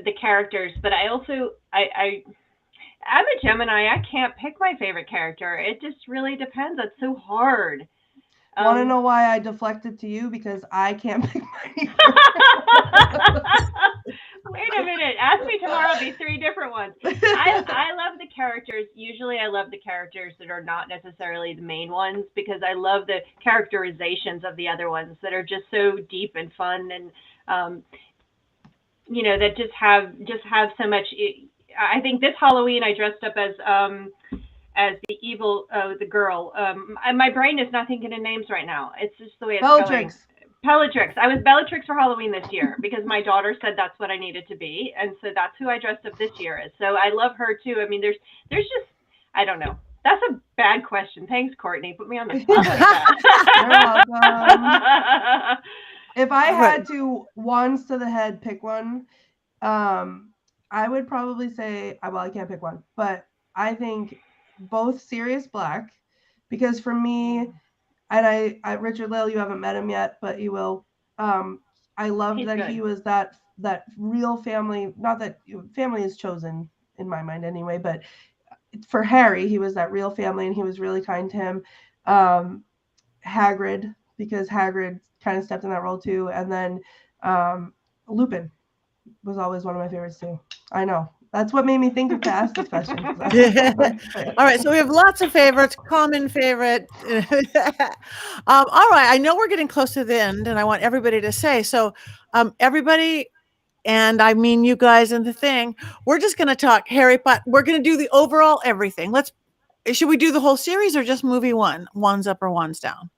the characters, but I also I'm a Gemini. I can't pick my favorite character. It just really depends. It's so hard. Want to know why I deflected to you? Because I can't pick mine. Wait a minute. Ask me tomorrow. It'll be 3 different ones. I love the characters. Usually I love the characters that are not necessarily the main ones, because I love the characterizations of the other ones that are just so deep and fun, and that just have so much. I think this Halloween I dressed up as the evil, the girl. My brain is not thinking of names right now. It's just the way it's going. Bellatrix. I was Bellatrix for Halloween this year because my daughter said that's what I needed to be, and so that's who I dressed up this year as. So I love her too. I mean, there's just, I don't know. That's a bad question. Thanks, Courtney. Put me on the spot like that. You're welcome. If I had to, wands to the head, pick one, I would probably say, well, I can't pick one, but I think both Sirius Black, because for me, and I Richard-Lael, you haven't met him yet, but you will. I loved that good. He was that real family. Not that family is chosen in my mind anyway, but for Harry, he was that real family, and he was really kind to him. Hagrid, because Hagrid kind of stepped in that role too, and then Lupin was always one of my favorites too. I know. That's what made me think of to ask this question. All right, so we have lots of favorites, common favorite. All right, I know we're getting close to the end, and I want everybody to say, so everybody, and I mean you guys and the thing, we're just going to talk Harry Potter. We're going to do the overall everything. Should we do the whole series or just movie one, wands up or wands down?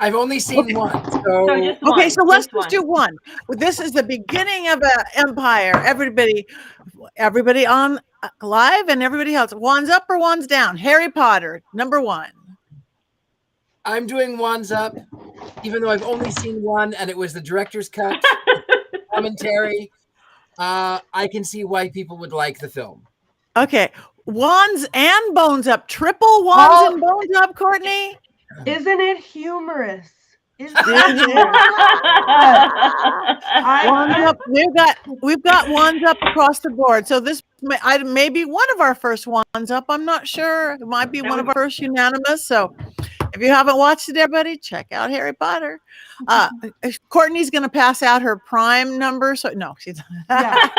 I've only seen one. So just one. Okay, so let's just do one. This is the beginning of an empire. Everybody on live and everybody else. Wands up or wands down? Harry Potter, number 1. I'm doing wands up, even though I've only seen one, and it was the director's cut commentary. I can see why people would like the film. Okay, wands and bones up. Triple wands and bones up, Courtney. Isn't it humorous? Wands up. We've got wands up across the board. So this may be one of our first wands up. I'm not sure. It might be one of our first unanimous. So if you haven't watched it, everybody, check out Harry Potter. Courtney's going to pass out her prime number. So no, she's. Can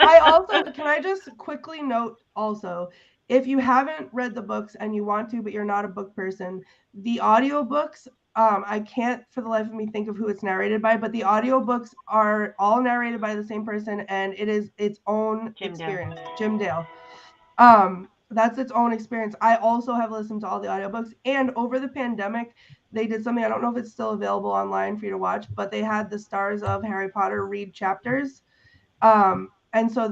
I just quickly note also, if you haven't read the books and you want to, but you're not a book person, the audiobooks, I can't for the life of me think of who it's narrated by, but the audiobooks are all narrated by the same person, and it is its own experience. Jim Dale. That's its own experience. I also have listened to all the audiobooks, and over the pandemic, they did something, I don't know if it's still available online for you to watch, but they had the stars of Harry Potter read chapters. And so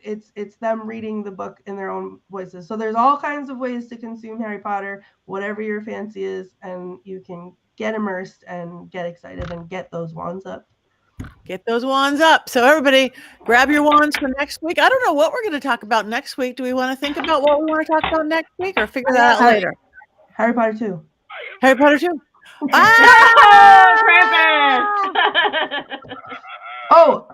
it's them reading the book in their own voices. So there's all kinds of ways to consume Harry Potter, whatever your fancy is, and you can get immersed and get excited and get those wands up. Get those wands up. So everybody grab your wands for next week. I don't know what we're going to talk about next week. Do we want to think about what we want to talk about next week or figure that out later? Harry Potter 2. Harry Potter 2. Oh,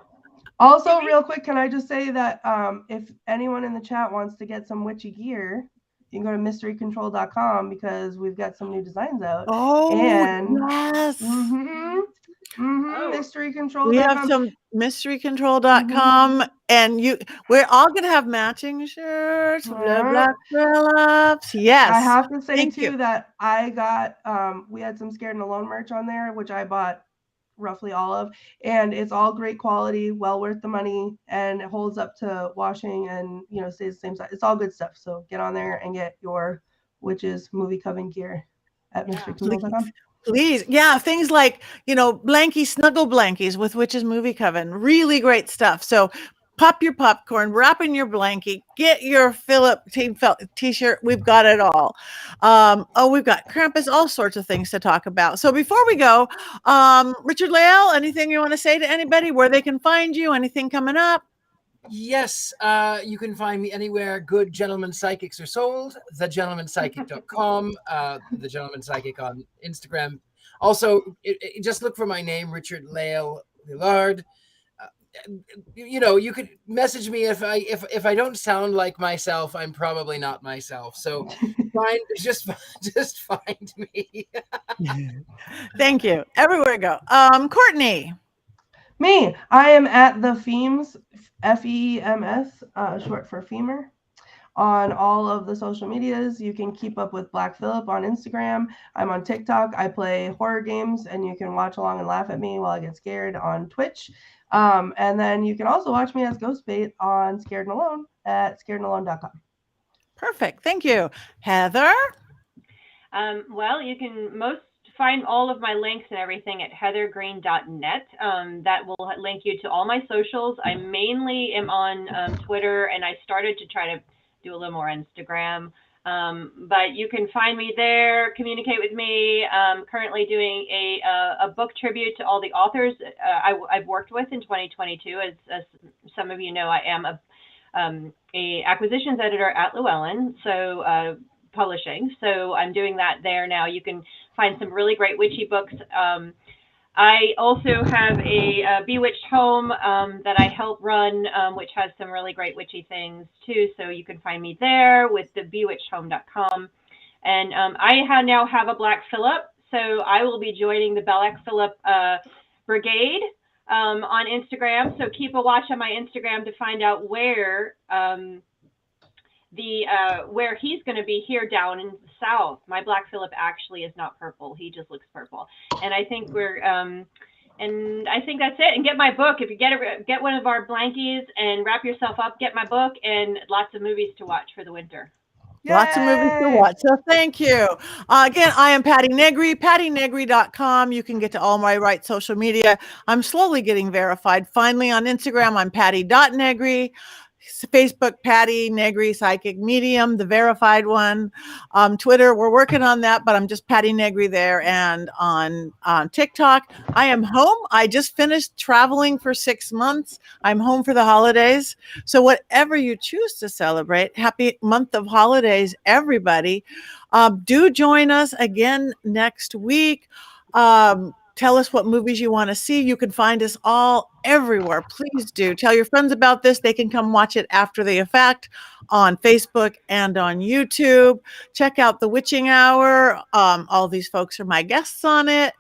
also, real quick, can I just say that if anyone in the chat wants to get some witchy gear, you can go to mysterycontrol.com because we've got some new designs out. Oh, and yes. Mysterycontrol.com. We have some mysterycontrol.com, and we're all going to have matching shirts. Black Phillips. Yes. I have to say, that I got, we had some Scared and Alone merch on there, which I bought roughly all of, and it's all great quality, well worth the money, and it holds up to washing and stays the same size. It's all good stuff. So get on there and get your Witches Movie Coven gear at mysterycontrol.com. Please. Yeah, things like blankie snuggle blankies with Witches Movie Coven, really great stuff. So pop your popcorn, wrap in your blankie, get your Philip t-shirt. We've got it all. We've got Krampus, all sorts of things to talk about. So before we go, Richard-Lael, anything you want to say to anybody, where they can find you, anything coming up? Yes, you can find me anywhere good gentleman psychics are sold. thegentlemanpsychic.com, the Gentleman Psychic on Instagram. Also, just look for my name, Richard-Lael Lillard. you could message me if I don't sound like myself, I'm probably not myself. So just find me. Thank you. Everywhere I go. Courtney. Me, I am at the Feems, FEMS, short for femur, on all of the social medias. You can keep up with Black Phillip on Instagram. I'm on TikTok. I play horror games, and you can watch along and laugh at me while I get scared on Twitch. And then you can also watch me as Ghostbait on Scared and Alone at scaredandalone.com. Perfect. Thank you. Heather? Well, you can find all of my links and everything at heathergreene.net. That will link you to all my socials. I mainly am on Twitter, and I started to try to do a little more Instagram. But you can find me there, communicate with me. Currently doing a book tribute to all the authors I've worked with in 2022. As some of you know, I am a acquisitions editor at Llewellyn, so publishing. So I'm doing that there now. You can find some really great witchy books. I also have a Bewitched home that I help run, which has some really great witchy things too. So you can find me there with the bewitchedhome.com. And I now have a Black Phillip, so I will be joining the Black Phillip Brigade on Instagram. So keep a watch on my Instagram to find out where where he's going to be here down in the south. My Black Phillip actually is not purple. He just looks purple. And I think and I think that's it. And get my book. If you get one of our blankies and wrap yourself up, get my book, and lots of movies to watch for the winter. Yay! Lots of movies to watch. So thank you. Again, I am Patti Negri, pattynegri.com. You can get to all my right social media. I'm slowly getting verified. Finally on Instagram, I'm patti.negri. Facebook, Patti Negri Psychic Medium, the verified one. Twitter, we're working on that, but I'm just Patti Negri there. And on TikTok, I am home. I just finished traveling for 6 months. I'm home for the holidays. So whatever you choose to celebrate, happy month of holidays, everybody. Do join us again next week. Tell us what movies you want to see. You can find us all everywhere. Please do. Tell your friends about this. They can come watch it after the effect on Facebook and on YouTube. Check out The Witching Hour. All these folks are my guests on it.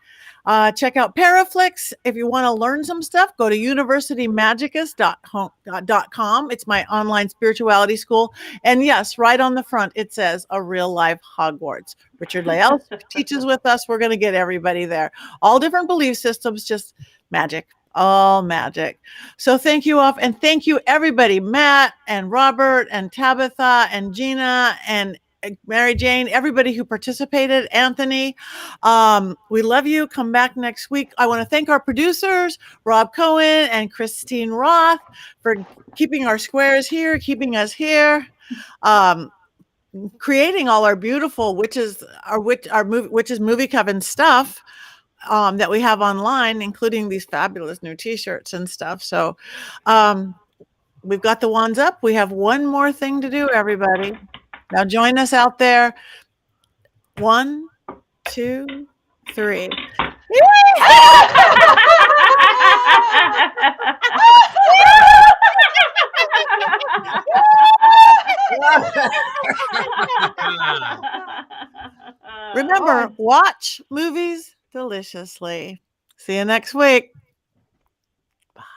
Check out Paraflix. If you want to learn some stuff, go to universitymagiccus.com. It's my online spirituality school. And yes, right on the front, it says a real life Hogwarts. Richard-Lael teaches with us. We're going to get everybody there. All different belief systems, just magic. All magic. So thank you all. And thank you, everybody. Matt and Robert and Tabitha and Gina and Mary Jane, everybody who participated, Anthony, we love you. Come back next week. I want to thank our producers, Rob Cohen and Christine Roth, for keeping our squares here, keeping us here, creating all our beautiful witches movie Coven stuff that we have online, including these fabulous new t-shirts and stuff. So we've got the wands up. We have one more thing to do, everybody. Now join us out there. 1, 2, 3. Remember, watch movies deliciously. See you next week.